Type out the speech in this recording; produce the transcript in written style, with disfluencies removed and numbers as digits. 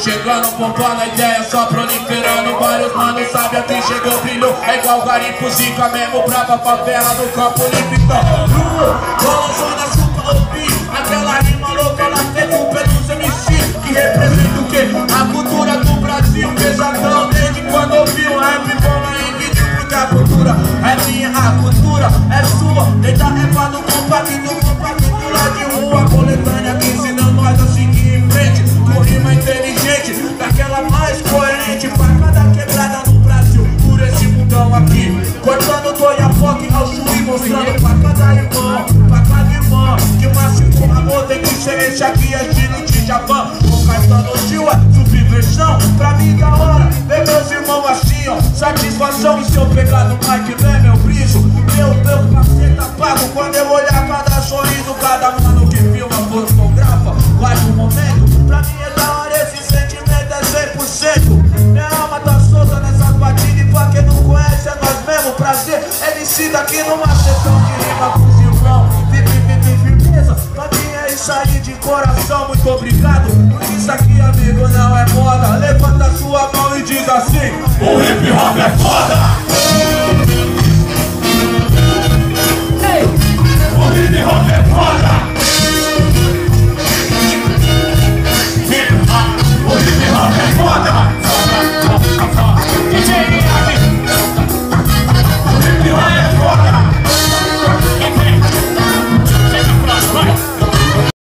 chegando, poupando a ideia, só proliferando. Vários manos sabem aqui chegou, brilhou. É igual garimpo, zica mesmo, brava favela no campo limpo. Bolosona, chupa, ouvi aquela rima louca, ela fez um pelos MC que representa o quê? A cultura do Brasil, pesadão. Desde quando ouvi o rap, bola em vídeo, porque a cultura é minha, a cultura é sua. Desde a rima do compacto lá de rua, coletânea que ensina nós a seguir em frente. Com rima inteligente, daquela mais coerente, pra cada quebrada no Brasil, por esse mundão aqui. Cortando Toiapoque ao Chuí, mostrando pra cada irmão, que o máximo amor tem que ser esse aqui, é estilo de Japão. O Caetano Gil é subversão, pra mim da hora, vê meus irmãos assim, ó. Satisfação e se eu pegar no mic, vê meu brilho. Meu caceta pago quando eu olhar cada sorriso, cada mano que filma, fotografa, guarda um momento. Pra mim é da hora, esse sentimento é 100%. Minha alma tá solta nessas batidas e pra quem não conhece é nós mesmo. Prazer, MC daqui numa sessão de rima com os irmãos. Firmeza, pra mim é isso aí de coração, muito obrigado. Porque isso aqui, amigo, não é moda. Levanta sua mão e diz assim: o hip hop é foda!